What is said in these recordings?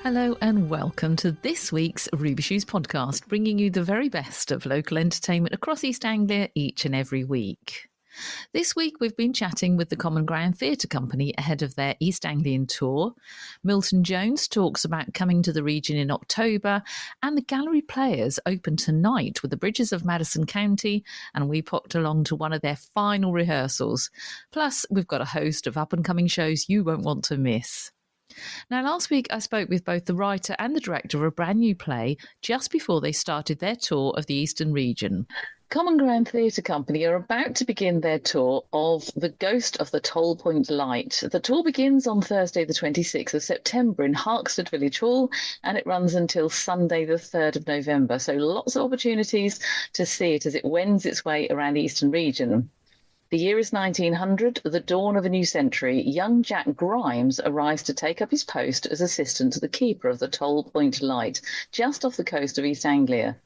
Hello and welcome to this week's Ruby Shoes podcast, bringing you the very best of local entertainment across East Anglia each and every week. This week we've been chatting with the Common Ground Theatre Company ahead of their East Anglian Tour. Milton Jones talks about coming to the region in October, and the gallery players open tonight with the Bridges of Maddison County, and we popped along to one of their final rehearsals. Plus, we've got a host of up-and-coming shows you won't want to miss. Now, last week I spoke with both the writer and the director of a brand new play just before they started their tour of the Eastern region. Common Ground Theatre Company are about to begin their tour of The Ghost of the Toll Point Light. The tour begins on Thursday the 26th of September in Harkstead Village Hall, and it runs until Sunday the 3rd of November. So lots of opportunities to see it as it wends its way around the Eastern region. The year is 1900, the dawn of a new century. Young Jack Grimes arrives to take up his post as assistant to the keeper of the Toll Point Light, just off the coast of East Anglia.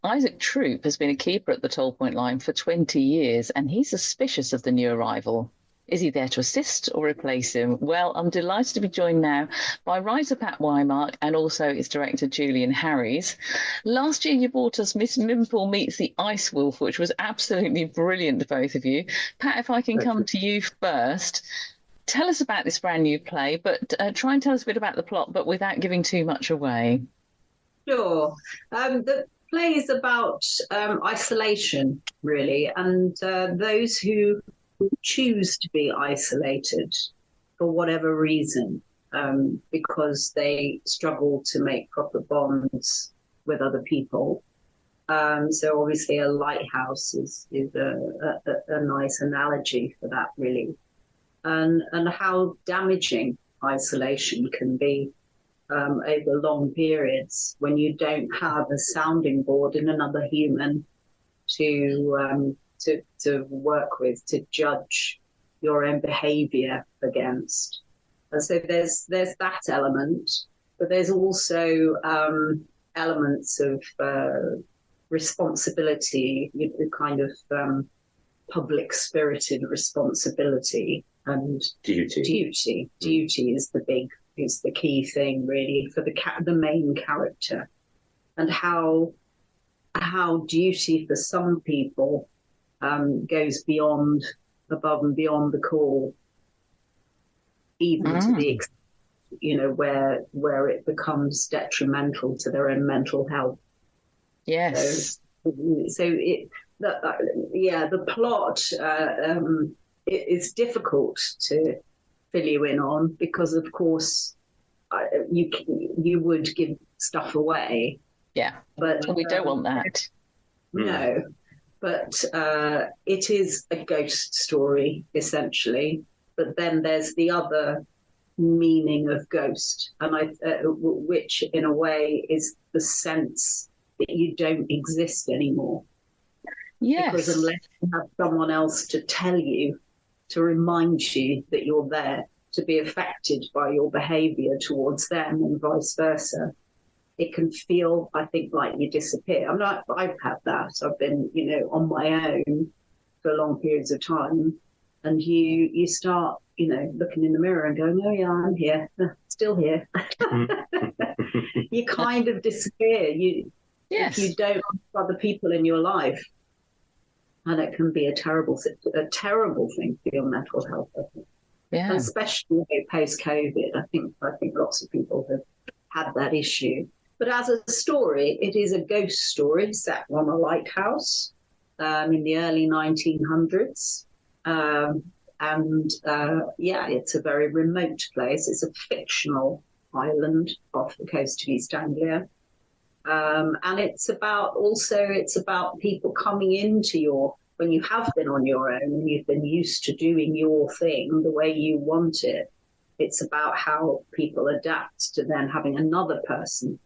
Isaac Troop has been a keeper at the Toll Point Line for 20 years, and he's suspicious of the new arrival. Is he there to assist or replace him? Well, I'm delighted to be joined now by writer Pat Wymark and also its director Julian Harries. Last year you brought us Miss Mimple Meets the Ice Wolf, which was absolutely brilliant, both of you. Pat, if I can come to you first, tell us about this brand new play, but try and tell us a bit about the plot, but without giving too much away. Sure. The play is about isolation, really, and those who choose to be isolated for whatever reason, because they struggle to make proper bonds with other people. So obviously a lighthouse is a nice analogy for that, really, and how damaging isolation can be over long periods when you don't have a sounding board in another human to work with, to judge your own behaviour against. And so there's that element, but there's also elements of responsibility, kind of public-spirited responsibility and duty. Duty is the key thing, really, for the main character, and how duty for some people goes above and beyond the call, even to the extent, where it becomes detrimental to their own mental health. Yes. The plot is difficult to fill you in on because, of course, you would give stuff away. Yeah, but we don't want that. No. But it is a ghost story, essentially. But then there's the other meaning of ghost, and which, in a way, is the sense that you don't exist anymore. Yes. Because unless you have someone else to tell you, to remind you that you're there, to be affected by your behaviour towards them and vice versa, it can feel, I think, like you disappear. I've had that. I've been, on my own for long periods of time, and you start, looking in the mirror and going, "Oh yeah, I'm here, still here." You kind of disappear. If you don't have other people in your life, and it can be a terrible thing for your mental health, I think. Yeah. And especially post-COVID, I think lots of people have had that issue. But as a story, it is a ghost story set on a lighthouse in the early 1900s. It's a very remote place. It's a fictional island off the coast of East Anglia. And it's about people coming into when you have been on your own and you've been used to doing your thing the way you want it. It's about how people adapt to then having another person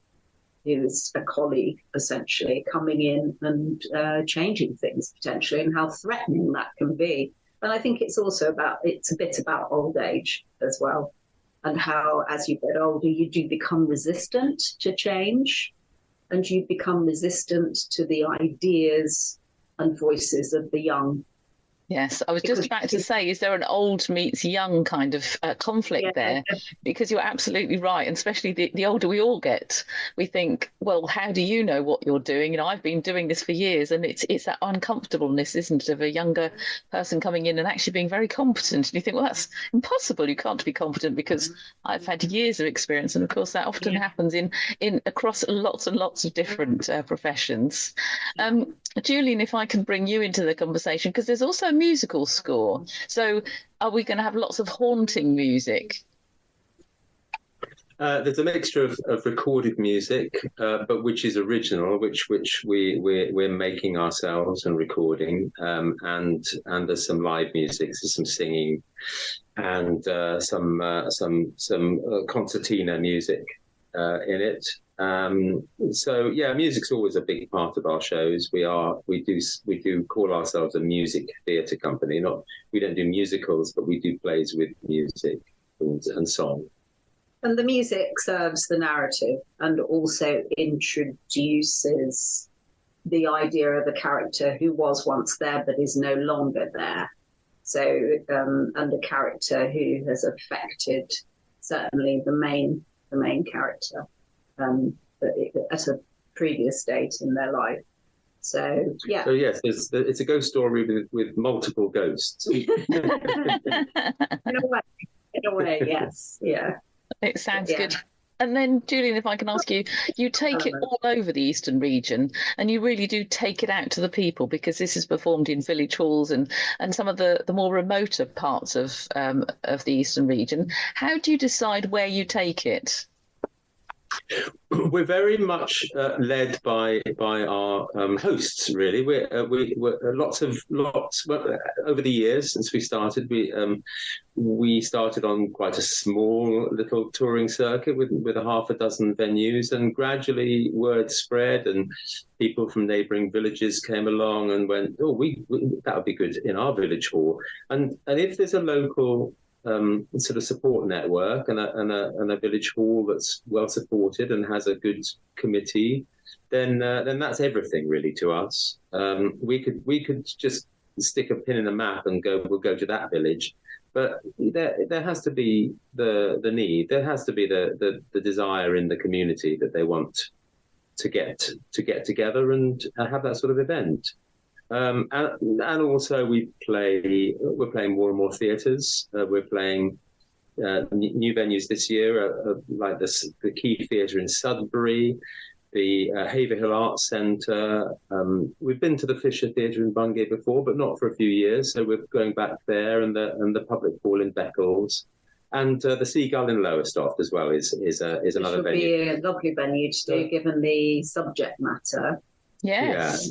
who's a colleague, essentially, coming in and changing things potentially, and how threatening that can be. And I think it's a bit about old age as well, and how as you get older, you do become resistant to change, and you become resistant to the ideas and voices of the young. Yes, I was just Because about to say, is there an old meets young kind of conflict there? Because you're absolutely right, and especially the older we all get, we think, well, how do you know what you're doing? I've been doing this for years, and it's that uncomfortableness, isn't it, of a younger person coming in and actually being very competent. And you think, well, that's impossible. You can't be competent because I've had years of experience, and of course that often happens in across lots and lots of different professions. Julian, if I can bring you into the conversation, because there's also a musical score. So are we going to have lots of haunting music? There's a mixture of recorded music, but which is original, which we're making ourselves and recording, and there's some live music, there's some singing, and some concertina music in it. So yeah, music's always a big part of our shows. We do call ourselves a music theatre company. We don't do musicals, but we do plays with music and song. And the music serves the narrative and also introduces the idea of a character who was once there but is no longer there. So, and a character who has affected certainly the main character at a previous date in their life. So yeah. So yes, it's a ghost story with multiple ghosts. In a way, yes, yeah. It sounds good. And then, Julian, if I can ask you, you take it all over the Eastern region, and you really do take it out to the people, because this is performed in village halls and some of the more remoter parts of the Eastern region. How do you decide where you take it? We're very much led by our hosts. Really, we're lots. Well, over the years since we started, we started on quite a small little touring circuit with a half a dozen venues, and gradually word spread, and people from neighbouring villages came along and went, "Oh, that would be good in our village hall." And if there's a local sort of support network and a village hall that's well supported and has a good committee, then that's everything really to us. We could just stick a pin in the map and we'll go to that village, but there has to be the need, there has to be the desire in the community that they want to get together and have that sort of event. And also we're playing more and more theatres. We're playing new venues this year, like the Key Theatre in Sudbury, the Haverhill Arts Centre. We've been to the Fisher Theatre in Bungay before, but not for a few years. So we're going back there, and the Public Hall in Beccles. And the Seagull in Lowestoft as well is another venue. Which would be a lovely venue to do, given the subject matter. Yes.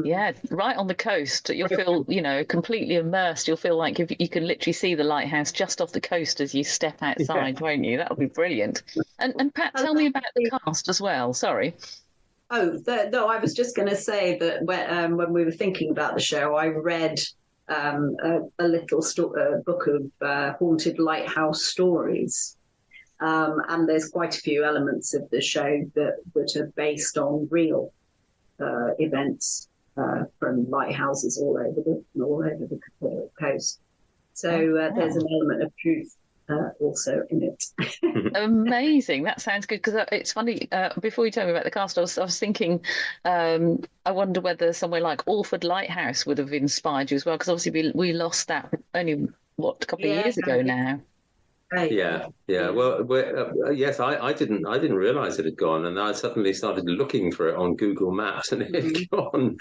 Yeah, right on the coast. You'll feel, completely immersed. You'll feel like you can literally see the lighthouse just off the coast as you step outside, won't you? That'll be brilliant. And Pat, tell me about the cast as well. Sorry. Oh, no, I was just going to say that when we were thinking about the show, I read a little book of haunted lighthouse stories. And there's quite a few elements of the show that are based on real events from lighthouses all over the coast. So there's an element of truth also in it. Amazing. That sounds good, because it's funny, before you told me about the cast, I was thinking, I wonder whether somewhere like Alford Lighthouse would have inspired you as well, because obviously we lost that only, a couple of years ago now. Right. Yeah. Well, yes, I didn't realise it had gone, and I suddenly started looking for it on Google Maps, and it had gone.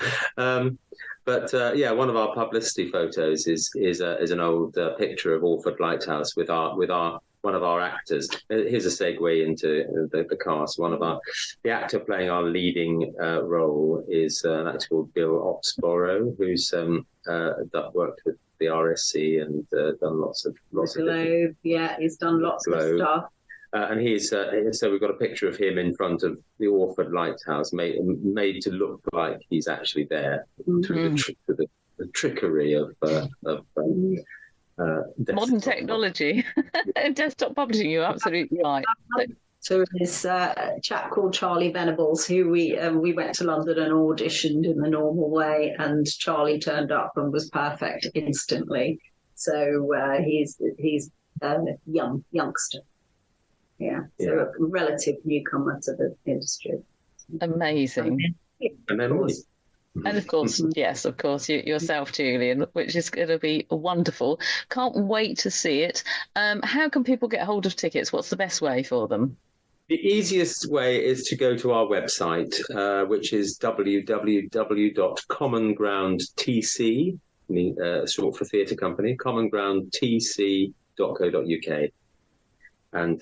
But one of our publicity photos is an old picture of Alford Lighthouse with one of our actors. Here's a segue into the cast. The actor playing our leading role is an actor called Bill Oxborough, who's worked with the RSC and done lots of Globe. He's done lots of stuff. And he's so we've got a picture of him in front of the Orford Lighthouse, made to look like he's actually there through the trickery of modern technology and desktop publishing. You're absolutely right. So this chap called Charlie Venables, who we went to London and auditioned in the normal way, and Charlie turned up and was perfect instantly. So he's a youngster, so a relative newcomer to the industry. Amazing. And then And of course, yes, of course, yourself, Julian, which is going to be wonderful. Can't wait to see it. How can people get hold of tickets? What's the best way for them? the easiest way is to go to our website, which is www.commongroundtc, short for theatre company, commongroundtc.co.uk. And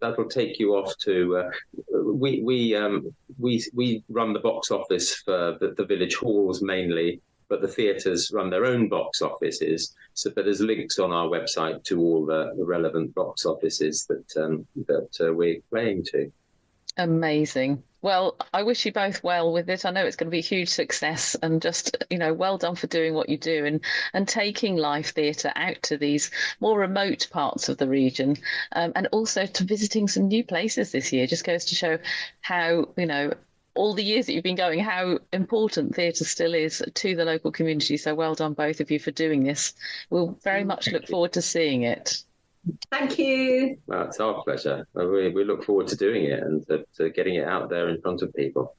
that'll take you off to we run the box office for the village halls mainly, but the theatres run their own box offices. So, but there's links on our website to all the relevant box offices that we're playing to. Amazing. Well, I wish you both well with it. I know it's going to be a huge success, and just, well done for doing what you do and taking live theatre out to these more remote parts of the region, and also to visiting some new places this year. Just goes to show how, all the years that you've been going, how important theatre still is to the local community. So well done, both of you, for doing this. We'll very much look forward to seeing it. Thank you. Well, it's our pleasure. We look forward to doing it and to getting it out there in front of people.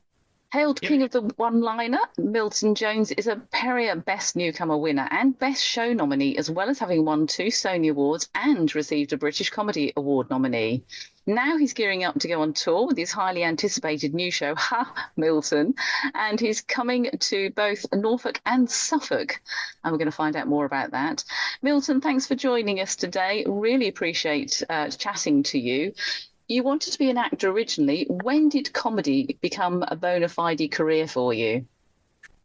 Hailed King of the One-Liner, Milton Jones is a Perrier Best Newcomer winner and Best Show nominee, as well as having won 2 Sony Awards and received a British Comedy Award nominee. Now he's gearing up to go on tour with his highly anticipated new show, Ha, Milton, and he's coming to both Norfolk and Suffolk. And we're going to find out more about that. Milton, thanks for joining us today. Really appreciate chatting to you. You wanted to be an actor originally. When did comedy become a bona fide career for you?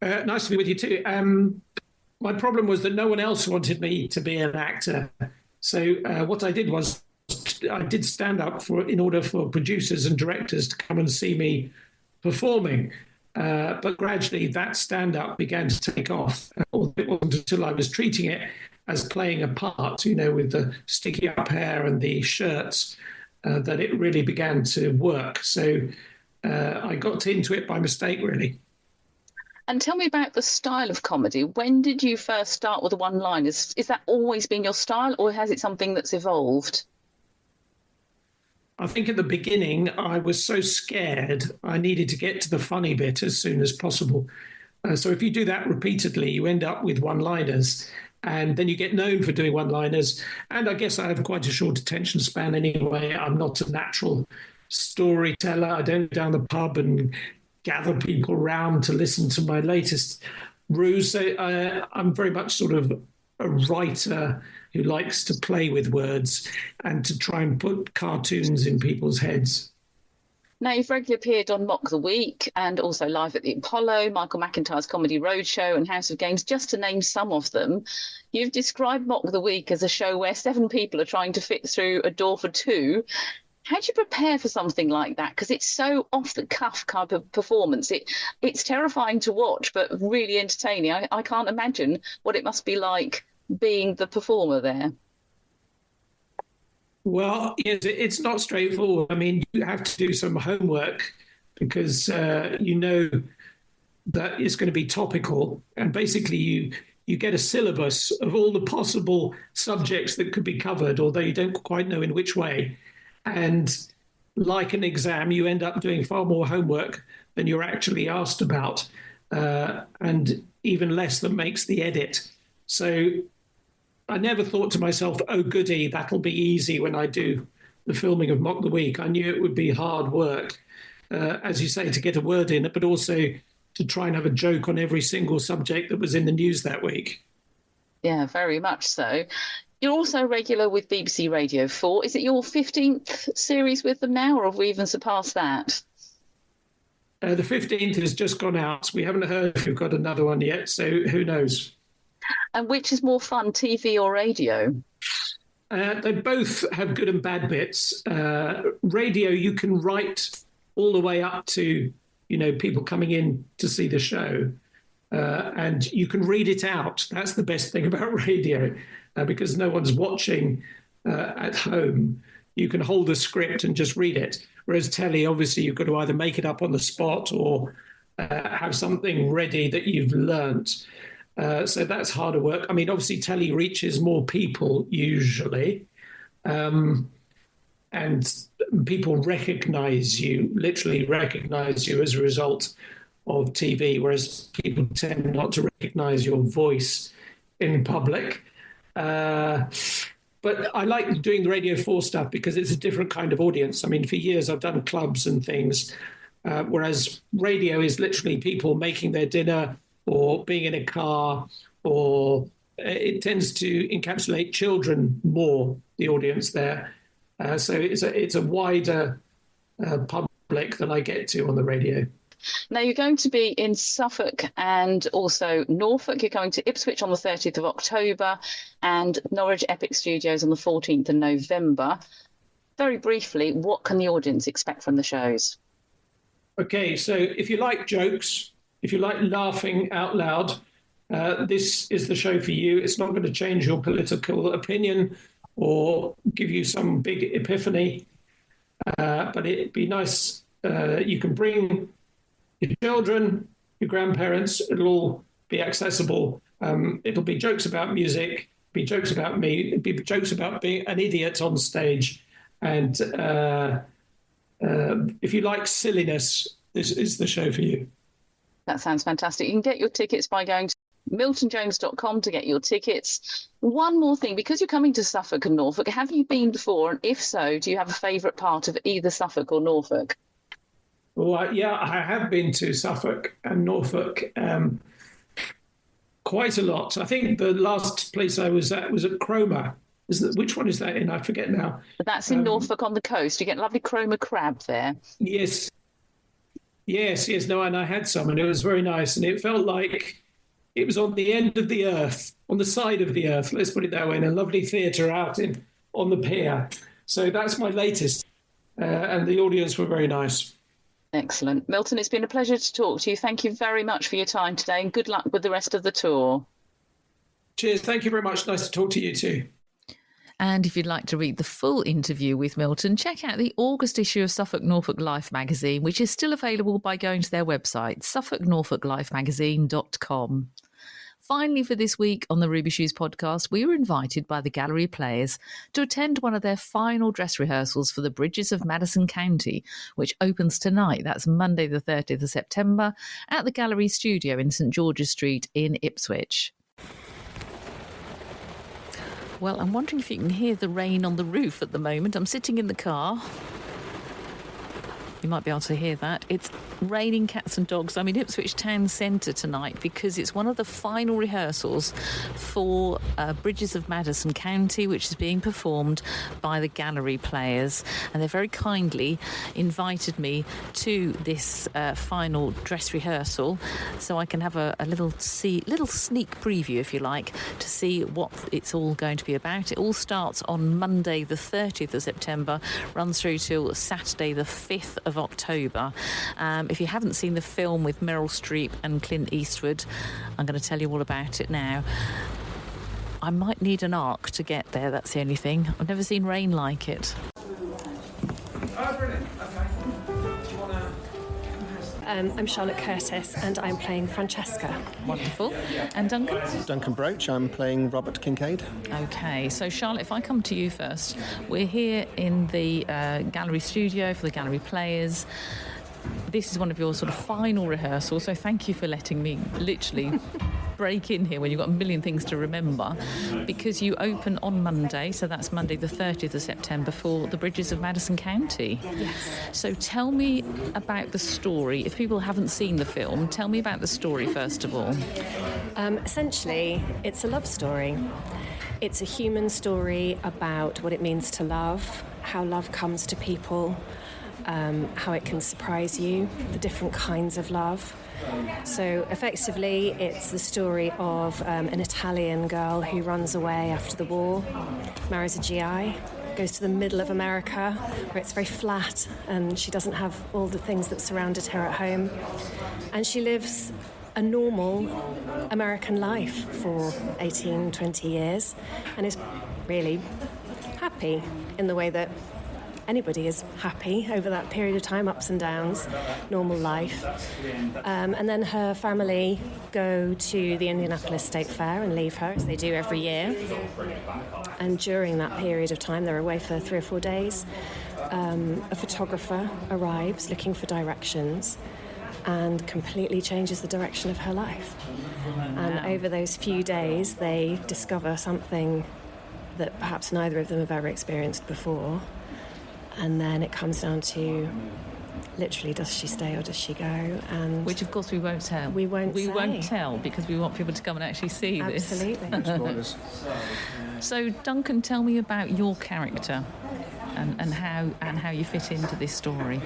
Nice to be with you too. My problem was that no one else wanted me to be an actor. So what I did was I did stand up in order for producers and directors to come and see me performing. But gradually that stand-up began to take off. It wasn't until I was treating it as playing a part, with the sticky up hair and the shirts, that it really began to work. So I got into it by mistake, really. And tell me about the style of comedy. When did you first start with the one-liners? Is that always been your style, or has it something that's evolved? I think at the beginning, I was so scared I needed to get to the funny bit as soon as possible. So if you do that repeatedly, you end up with one-liners. And then you get known for doing one-liners. And I guess I have quite a short attention span anyway. I'm not a natural storyteller. I don't go down the pub and gather people round to listen to my latest ruse. So I'm very much sort of a writer who likes to play with words and to try and put cartoons in people's heads. Now, you've regularly appeared on Mock the Week and also live at the Apollo, Michael McIntyre's Comedy Roadshow and House of Games, just to name some of them. You've described Mock the Week as a show where 7 people are trying to fit through a door for 2. How do you prepare for something like that? Because it's so off-the-cuff kind of performance. It's terrifying to watch, but really entertaining. I can't imagine what it must be like being the performer there. Well, it's not straightforward. I mean, you have to do some homework because you know that it's going to be topical. And basically, you get a syllabus of all the possible subjects that could be covered, although you don't quite know in which way. And like an exam, you end up doing far more homework than you're actually asked about, and even less than makes the edit. So I never thought to myself, oh, goody, that'll be easy when I do the filming of Mock the Week. I knew it would be hard work, as you say, to get a word in, but also to try and have a joke on every single subject that was in the news that week. Yeah, very much so. You're also regular with BBC Radio 4. Is it your 15th series with them now, or have we even surpassed that? The 15th has just gone out. We haven't heard if we've got another one yet, so who knows? And which is more fun, TV or radio? They both have good and bad bits. Radio, you can write all the way up to, people coming in to see the show. And you can read it out. That's the best thing about radio, because no one's watching at home. you can hold a script and just read it. Whereas telly, obviously, you've got to either make it up on the spot or have something ready that you've learnt. So that's harder work. I mean, obviously, telly reaches more people usually, and people literally recognize you as a result of TV, whereas people tend not to recognize your voice in public. But I like doing the Radio 4 stuff because it's a different kind of audience. I mean, for years I've done clubs and things, whereas radio is literally people making their dinner or being in a car, or it tends to encapsulate children more, the audience there. So it's a wider public than I get to on the radio. Now, you're going to be in Suffolk and also Norfolk. You're going to Ipswich on the 30th of October and Norwich Epic Studios on the 14th of November. Very briefly, what can the audience expect from the shows? Okay, so if you like jokes, if you like laughing out loud, this is the show for you. It's not going to change your political opinion or give you some big epiphany, but it'd be nice. You can bring your children, your grandparents. It'll all be accessible. It'll be jokes about music, be jokes about me, it'll be jokes about being an idiot on stage. And if you like silliness, this is the show for you. That sounds fantastic. You can get your tickets by going to miltonjones.com to get your tickets. One more thing, because you're coming to Suffolk and Norfolk, have you been before? And if so, do you have a favourite part of either Suffolk or Norfolk? Well, yeah, I have been to Suffolk and Norfolk quite a lot. I think the last place I was at was at Cromer. Which one is that in? I forget now. But that's in Norfolk on the coast. You get lovely Cromer crab there. Yes. No, and I had some, and it was very nice. And it felt like it was on the end of the earth, on the side of the earth, let's put it that way, in a lovely theatre out on the pier. So that's my latest. And the audience were very nice. Excellent. Milton, it's been a pleasure to talk to you. Thank you very much for your time today, and good luck with the rest of the tour. Cheers. Thank you very much. Nice to talk to you too. And if you'd like to read the full interview with Milton, check out the August issue of Suffolk Norfolk Life magazine, which is still available by going to their website, suffolknorfolklifemagazine.com. Finally, for this week on the Ruby Shoes podcast, we were invited by the Gallery Players to attend one of their final dress rehearsals for the Bridges of Maddison County, which opens tonight. That's Monday the 30th of September at the Gallery Studio in St George's Street in Ipswich. Well, I'm wondering if you can hear the rain on the roof at the moment. I'm sitting in the car. You might be able to hear that. It's raining cats and dogs. I'm in Ipswich Town Centre tonight because it's one of the final rehearsals for Bridges of Maddison County, which is being performed by the Gallery Players. And they very kindly invited me to this final dress rehearsal so I can have a little sneak preview, if you like, to see what it's all going to be about. It all starts on Monday the 30th of September, runs through till Saturday the 5th of October. If you haven't seen the film with Meryl Streep and Clint Eastwood, I'm going to tell you all about it now. I might need an arc to get there, that's the only thing. I've never seen rain like it. Oh, brilliant. Okay. Do you want to... I'm Charlotte Curtis and I'm playing Francesca. Wonderful. And Duncan? Duncan Broach, I'm playing Robert Kincaid. Okay, so Charlotte, if I come to you first, we're here in the Gallery Studio for the Gallery Players. This is one of your sort of final rehearsals, so thank you for letting me literally break in here when you've got a million things to remember, because you open on Monday, so that's Monday the 30th of September for the Bridges of Maddison County. Yes. So tell me about the story. If people haven't seen the film, tell me about the story first of all. Essentially, it's a love story. It's a human story about what it means to love, how love comes to people, how it can surprise you, the different kinds of love. So effectively, it's the story of an Italian girl who runs away after the war, marries a GI, goes to the middle of America where it's very flat and she doesn't have all the things that surrounded her at home. And she lives a normal American life for 18, 20 years and is really happy in the way that anybody is happy over that period of time, ups and downs, normal life. And then her family go to the Indianapolis State Fair and leave her, as they do every year. And during that period of time, they're away for 3 or 4 days. A photographer arrives looking for directions and completely changes the direction of her life. And over those few days, they discover something that perhaps neither of them have ever experienced before. And then it comes down to, literally, does she stay or does she go? And which, of course, we won't tell. We won't tell, because we want people to come and actually see this. Absolutely. So, Duncan, tell me about your character and how you fit into this story.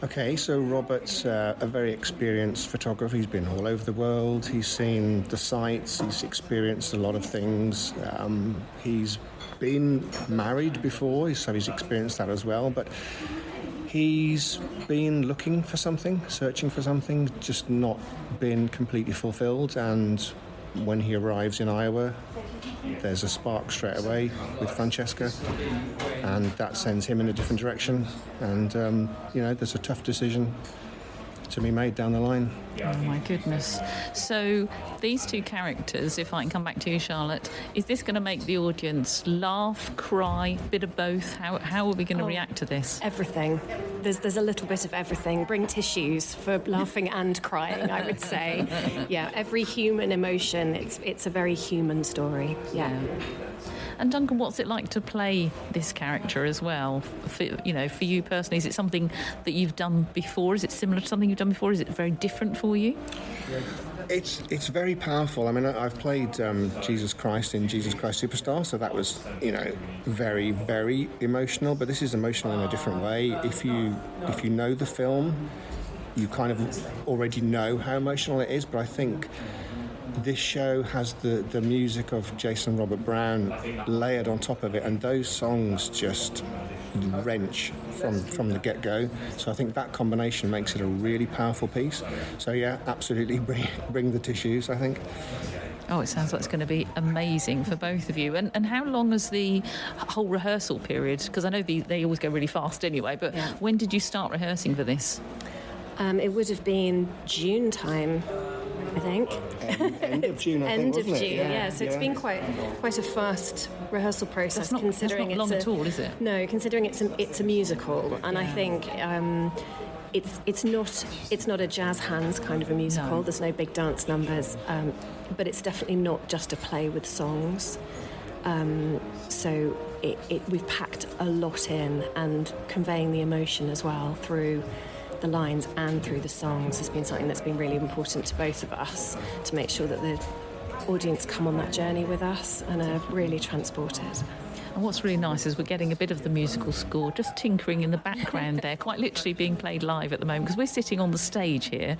Okay, so Robert's a very experienced photographer. He's been all over the world. He's seen the sights. He's experienced a lot of things. He's been married before, so he's experienced that as well. But he's been looking for something, searching for something, just not been completely fulfilled. And when he arrives in Iowa, there's a spark straight away with Francesca, and that sends him in a different direction. And, there's a tough decision to be made down the line. Oh, my goodness. So these two characters, if I can come back to you, Charlotte, is this going to make the audience laugh, cry, bit of both? How are we going to react to this? Everything. There's a little bit of everything. Bring tissues for laughing and crying, I would say. Yeah, every human emotion. It's a very human story. Yeah. And Duncan, what's it like to play this character as well? For you personally, is it something that you've done before? Is it similar to something you've done before? Is it very different for you? It's very powerful. I mean, I've played Jesus Christ in Jesus Christ Superstar, so that was, very, very emotional. But this is emotional in a different way. If you know the film, you kind of already know how emotional it is. But I think this show has the music of Jason Robert Brown layered on top of it, and those songs just wrench from the get-go. So I think that combination makes it a really powerful piece. So yeah, absolutely bring the tissues, I think. Oh, it sounds like it's going to be amazing for both of you. And how long is the whole rehearsal period? Because I know they always go really fast anyway, but when did you start rehearsing for this? It would have been June time, I think. End of June, I think, wasn't it? Yeah. So it's been quite a fast rehersal process. That's not long at all, is it? No, considering it's a musical, and I think it's not a jazz hands kind of a musical. No. There's no big dance numbers, but it's definitely not just a play with songs. So we've packed a lot in, and conveying the emotion as well through the lines and through the songs has been something that's been really important to both of us, to make sure that the audience come on that journey with us and are really transported. And what's really nice is we're getting a bit of the musical score just tinkering in the background there, quite literally being played live at the moment, because we're sitting on the stage here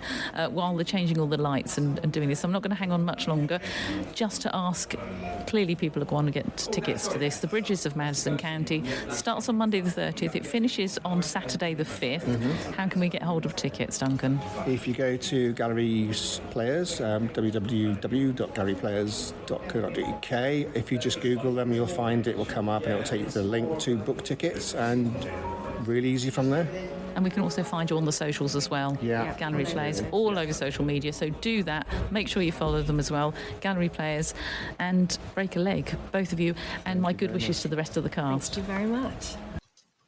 while they're changing all the lights and doing this. I'm not going to hang on much longer, just to ask, clearly people are going to get tickets to this. The Bridges of Maddison County starts on Monday the 30th. It finishes on Saturday the 5th. Mm-hmm. How can we get hold of tickets, Duncan? If you go to Galleries Players, www.galleryplayers.co.uk, if you just Google them, you'll find it will come up and it will take you to the link to book tickets, and really easy from there. And we can also find you on the socials as well. Yeah. Gallery Players, all over social media. So do that. Make sure you follow them as well. Gallery Players, and break a leg, both of you. And my good wishes to the rest of the cast. Thank you very much.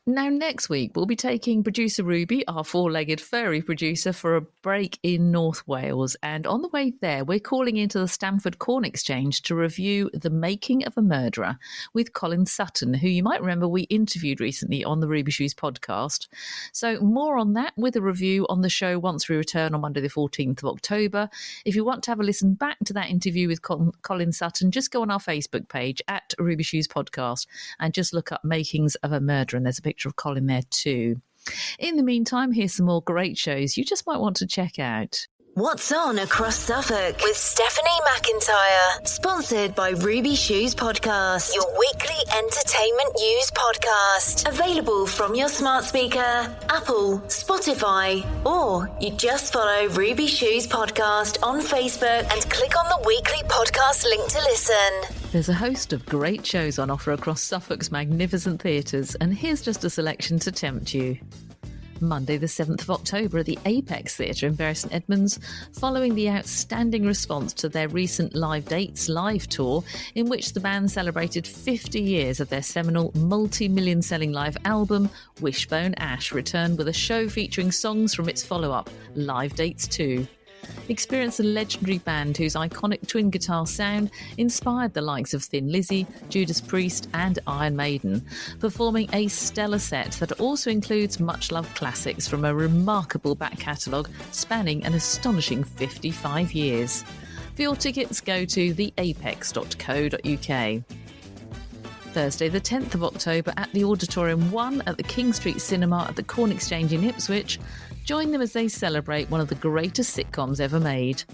Now, next week, we'll be taking producer Ruby, our four-legged furry producer, for a break in North Wales. And on the way there, we're calling into the Stamford Corn Exchange to review The Making of a Murderer with Colin Sutton, who you might remember we interviewed recently on the Ruby Shoes podcast. So more on that with a review on the show once we return on Monday the 14th of October. If you want to have a listen back to that interview with Colin Sutton, just go on our Facebook page at Ruby Shoes Podcast and just look up Makings of a Murderer, and there's a picture of Colin there too. In the meantime, here's some more great shows you just might want to check out. What's on across Suffolk with Stephanie McIntyre. Sponsored by Ruby Shoes Podcast, your weekly entertainment news podcast. Available from your smart speaker, Apple, Spotify, or you just follow Ruby Shoes Podcast on Facebook and click on the weekly podcast link to listen. There's a host of great shows on offer across Suffolk's magnificent theatres, and here's just a selection to tempt you. Monday the 7th of October at the Apex Theatre in Bury St Edmunds, following the outstanding response to their recent Live Dates live tour, in which the band celebrated 50 years of their seminal multi-million selling live album, Wishbone Ash returned with a show featuring songs from its follow-up, Live Dates 2. Experience a legendary band whose iconic twin guitar sound inspired the likes of Thin Lizzy, Judas Priest and Iron Maiden, performing a stellar set that also includes much-loved classics from a remarkable back catalogue spanning an astonishing 55 years. For your tickets, go to theapex.co.uk. Thursday the 10th of October at the Auditorium 1 at the King Street Cinema at the Corn Exchange in Ipswich. Join them as they celebrate one of the greatest sitcoms ever made.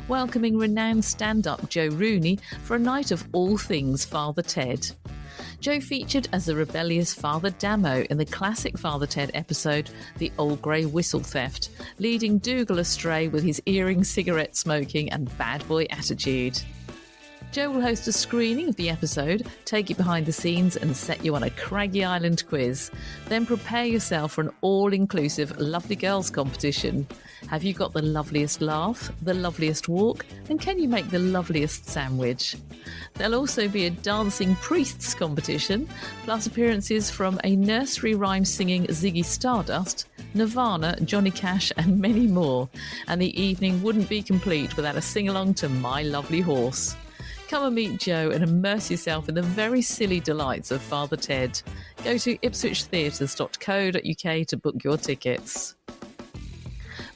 Welcoming renowned stand-up Joe Rooney for a night of all things Father Ted. Joe featured as the rebellious Father Damo in the classic Father Ted episode, The Old Grey Whistle Theft, leading Dougal astray with his earring, cigarette smoking and bad boy attitude. Joe will host a screening of the episode, take you behind the scenes and set you on a Craggy Island quiz. Then prepare yourself for an all-inclusive Lovely Girls competition. Have you got the loveliest laugh, the loveliest walk, and can you make the loveliest sandwich? There'll also be a dancing priests competition, plus appearances from a nursery rhyme singing Ziggy Stardust, Nirvana, Johnny Cash and many more. And the evening wouldn't be complete without a sing-along to My Lovely Horse. Come and meet Joe and immerse yourself in the very silly delights of Father Ted. Go to ipswichtheatres.co.uk to book your tickets.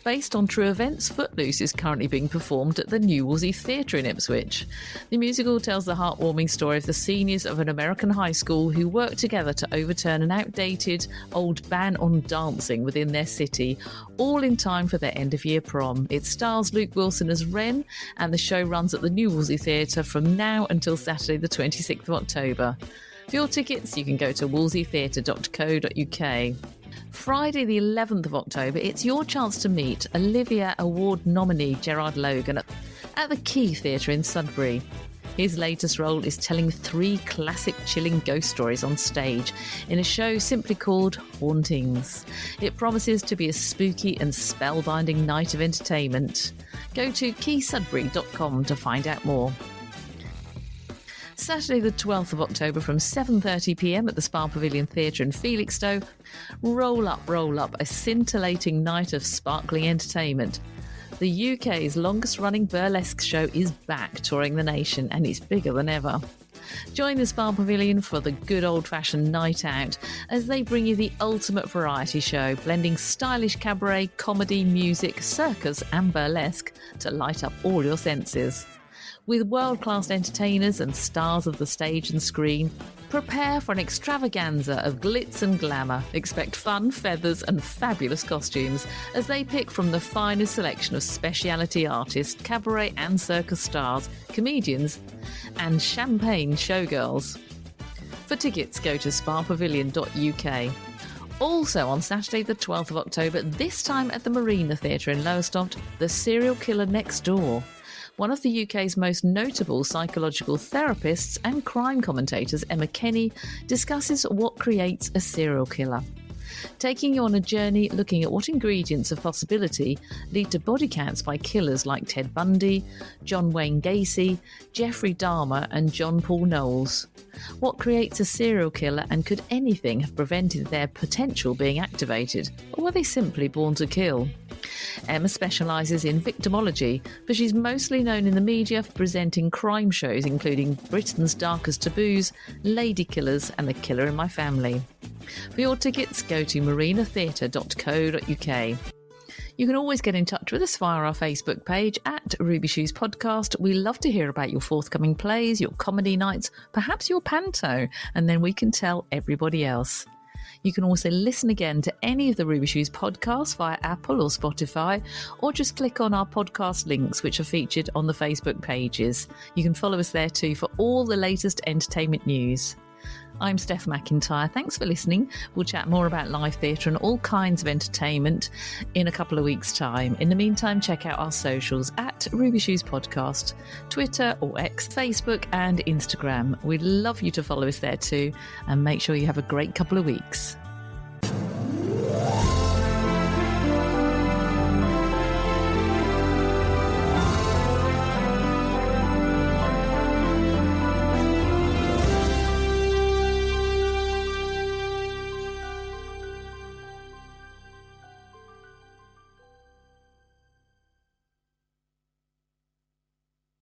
Based on true events, Footloose is currently being performed at the New Wolsey Theatre in Ipswich. The musical tells the heartwarming story of the seniors of an American high school who work together to overturn an outdated old ban on dancing within their city, all in time for their end-of-year prom. It stars Luke Wilson as Wren, and the show runs at the New Wolsey Theatre from now until Saturday the 26th of October. For your tickets, you can go to wolseytheatre.co.uk. Friday the 11th of October, it's your chance to meet Olivia Award nominee Gerard Logan at the Key Theatre in Sudbury. His latest role is telling 3 classic chilling ghost stories on stage in a show simply called Hauntings. It promises to be a spooky and spellbinding night of entertainment. Go to keysudbury.com to find out more. Saturday the 12th of October from 7:30pm at the Spa Pavilion Theatre in Felixstowe. Roll up, a scintillating night of sparkling entertainment. The UK's longest-running burlesque show is back touring the nation, and it's bigger than ever. Join the Spa Pavilion for the good old-fashioned night out as they bring you the ultimate variety show, blending stylish cabaret, comedy, music, circus and burlesque to light up all your senses. With world-class entertainers and stars of the stage and screen, prepare for an extravaganza of glitz and glamour. Expect fun, feathers and fabulous costumes as they pick from the finest selection of speciality artists, cabaret and circus stars, comedians and champagne showgirls. For tickets, go to spapavilion.uk. Also on Saturday the 12th of October, this time at the Marina Theatre in Lowestoft, The Serial Killer Next Door. One of the UK's most notable psychological therapists and crime commentators, Emma Kenny, discusses what creates a serial killer. Taking you on a journey looking at what ingredients of possibility lead to body counts by killers like Ted Bundy, John Wayne Gacy, Jeffrey Dahmer and John Paul Knowles. What creates a serial killer, and could anything have prevented their potential being activated, or were they simply born to kill? Emma specialises in victimology, but she's mostly known in the media for presenting crime shows including Britain's Darkest Taboos, Lady Killers and The Killer in My Family. For your tickets, go to marinatheatre.co.uk. You can always get in touch with us via our Facebook page at Ruby Shoes Podcast. We love to hear about your forthcoming plays, your comedy nights, perhaps your panto, and then we can tell everybody else. You can also listen again to any of the Ruby Shoes podcasts via Apple or Spotify, or just click on our podcast links, which are featured on the Facebook pages. You can follow us there too for all the latest entertainment news. I'm Steph McIntyre. Thanks for listening. We'll chat more about live theatre and all kinds of entertainment in a couple of weeks' time. In the meantime, check out our socials at Ruby Shoes Podcast, Twitter or X, Facebook and Instagram. We'd love you to follow us there too, and make sure you have a great couple of weeks.